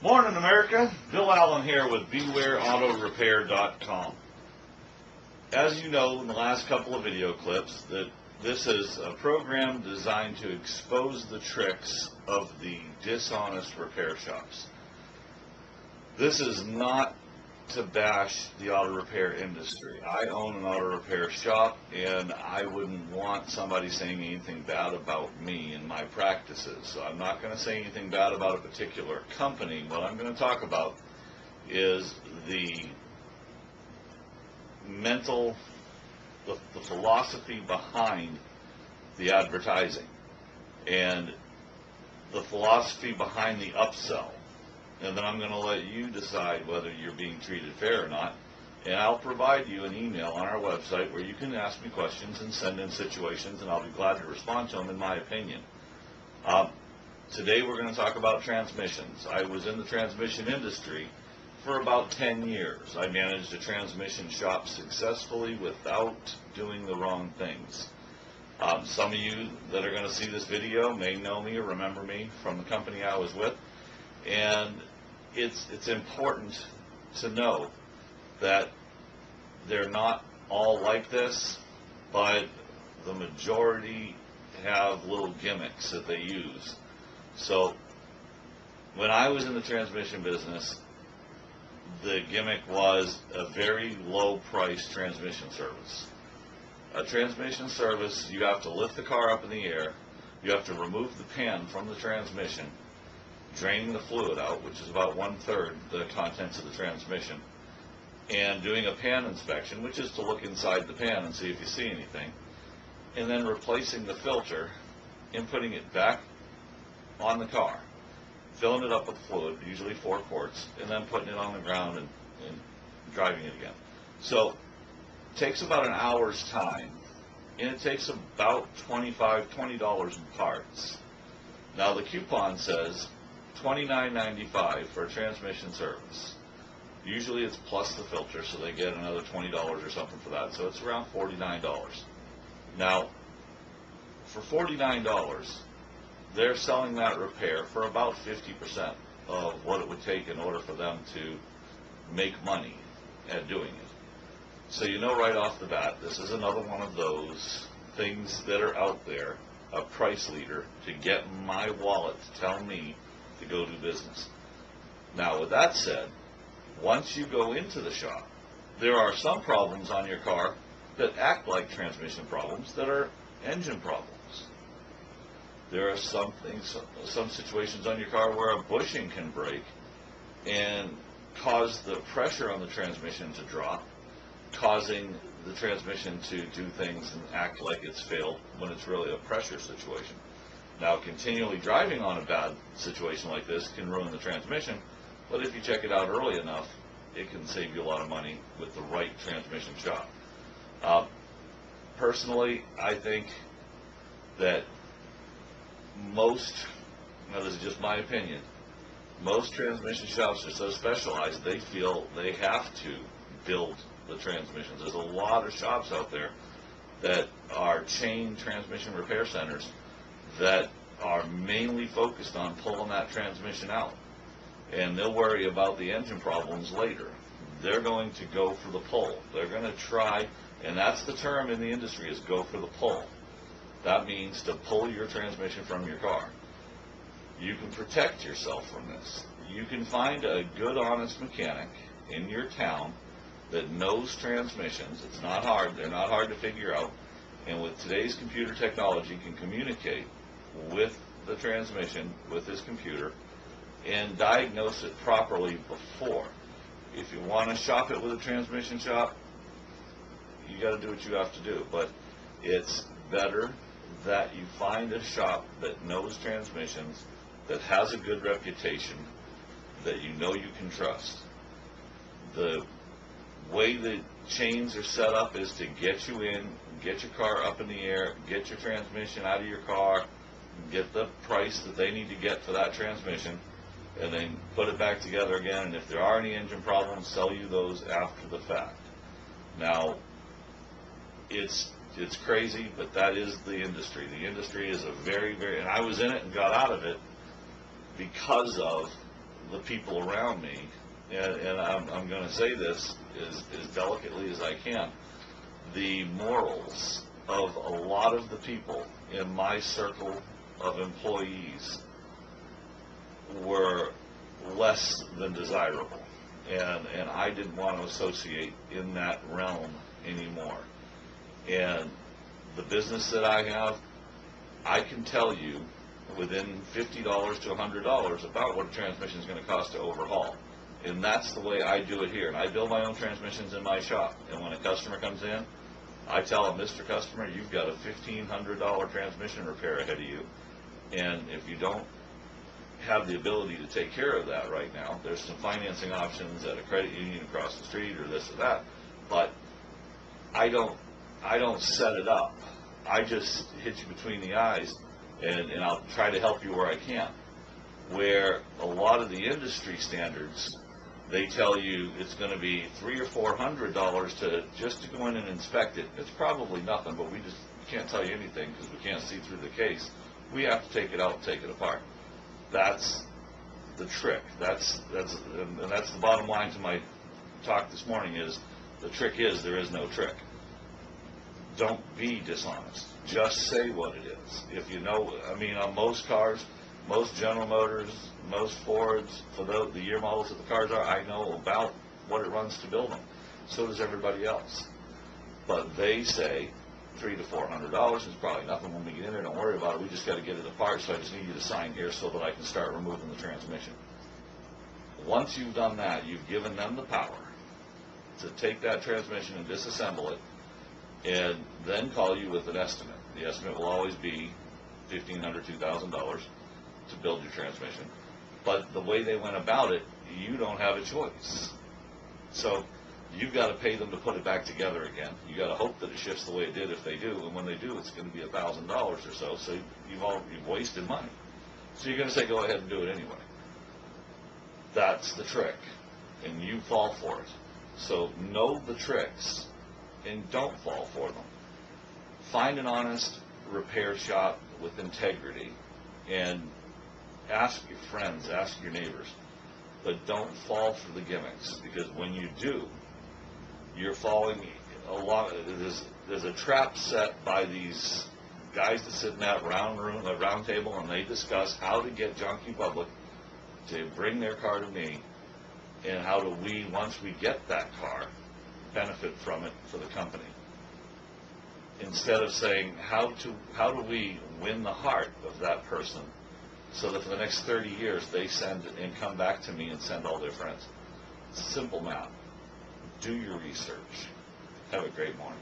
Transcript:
Morning, America. Bill Allen here with BewareAutoRepair.com. As you know in the last couple of video clips, that this is a program designed to expose the tricks of the dishonest repair shops. This is not to bash the auto repair industry. I own an auto repair shop, and I wouldn't want somebody saying anything bad about me and my practices. So I'm not going to say anything bad about a particular company. What I'm going to talk about is the philosophy behind the advertising and the philosophy behind the upsell. And then I'm going to let you decide whether you're being treated fair or not. And I'll provide you an email on our website where you can ask me questions and send in situations, and I'll be glad to respond to them in my opinion. Today we're going to talk about transmissions. I was in the transmission industry for about 10 years. I managed a transmission shop successfully without doing the wrong things. Some of you that are going to see this video may know me or remember me from the company I was with. And it's important to know that they're not all like this, but the majority have little gimmicks that they use. So when I was in the transmission business, the gimmick was a very low price transmission service. A transmission service, you have to lift the car up in the air, you have to remove the pan from the transmission, draining the fluid out, which is about 1/3 the contents of the transmission, and doing a pan inspection, which is to look inside the pan and see if you see anything, and then replacing the filter and putting it back on the car, filling it up with fluid, usually 4 quarts, and then putting it on the ground and driving it again. So it takes about an hour's time, and it takes about $20 in parts. Now the coupon says $29.95 for a transmission service. Usually it's plus the filter, so they get another $20 or something for that, so it's around $49. Now, for $49, they're selling that repair for about 50% of what it would take in order for them to make money at doing it. So you know right off the bat, this is another one of those things that are out there, a price leader to get my wallet to tell me to go do business. Now, with that said, once you go into the shop, there are some problems on your car that act like transmission problems that are engine problems. There are some situations on your car where a bushing can break and cause the pressure on the transmission to drop, causing the transmission to do things and act like it's failed when it's really a pressure situation. Now, continually driving on a bad situation like this can ruin the transmission, but if you check it out early enough, it can save you a lot of money with the right transmission shop. Personally, I think that most, now this is just my opinion, most transmission shops are so specialized they feel they have to build the transmissions. There's a lot of shops out there that are chain transmission repair centers that are mainly focused on pulling that transmission out, and they'll worry about the engine problems later. They're going to go for the pull. They're going to try, and that's the term in the industry, is go for the pull. That means to pull your transmission from your car. You can protect yourself from this. You can find a good, honest mechanic in your town that knows transmissions. It's not hard. They're not hard to figure out. And with today's computer technology, can communicate with the transmission, with his computer, and diagnose it properly before. If you want to shop it with a transmission shop, you got to do what you have to do. But it's better that you find a shop that knows transmissions, that has a good reputation, that you know you can trust. The way the chains are set up is to get you in, get your car up in the air, get your transmission out of your car, get the price that they need to get for that transmission, and then put it back together again, and if there are any engine problems, sell you those after the fact. Now, it's crazy, but that is the industry. The industry is a very, and I was in it and got out of it because of the people around me, and I'm going to say this as delicately as I can, the morals of a lot of the people in my circle of employees were less than desirable. And I didn't want to associate in that realm anymore. And the business that I have, I can tell you within $50 to $100 about what a transmission is going to cost to overhaul. And that's the way I do it here. And I build my own transmissions in my shop. And when a customer comes in, I tell them, Mr. Customer, you've got a $1,500 transmission repair ahead of you. And if you don't have the ability to take care of that right now, there's some financing options at a credit union across the street or this or that. But I don't set it up. I just hit you between the eyes, and I'll try to help you where I can. Where a lot of the industry standards, they tell you it's going to be $300 or $400 to just to go in and inspect it. It's probably nothing, but we can't tell you anything because we can't see through the case. We have to take it out and take it apart. That's the trick. That's the bottom line to my talk this morning is the trick is there is no trick. Don't be dishonest. Just say what it is. If you know, I mean, on most cars, most General Motors, most Fords, for the year models that the cars are, I know about what it runs to build them. So does everybody else. But they say $300 to $400 is probably nothing when we get in there. Don't worry about it. We just got to get it apart. So I just need you to sign here so that I can start removing the transmission. Once you've done that, you've given them the power to take that transmission and disassemble it, and then call you with an estimate. The estimate will always be $1,500, $2,000 to build your transmission. But the way they went about it, you don't have a choice. So you've got to pay them to put it back together again. You got to hope that it shifts the way it did if they do, and when they do, it's going to be $1,000 or so. So you've wasted money. So you're going to say, go ahead and do it anyway. That's the trick, and you fall for it. So know the tricks and don't fall for them. Find an honest repair shop with integrity and ask your friends, ask your neighbors, but don't fall for the gimmicks, because when you do, you're falling a lot. There's a trap set by these guys that sit in that round table, and they discuss how to get junkie public to bring their car to me, and how do we, once we get that car, benefit from it for the company. Instead of saying, how do we win the heart of that person so that for the next 30 years they send and come back to me and send all their friends. Simple math. Do your research. Have a great morning.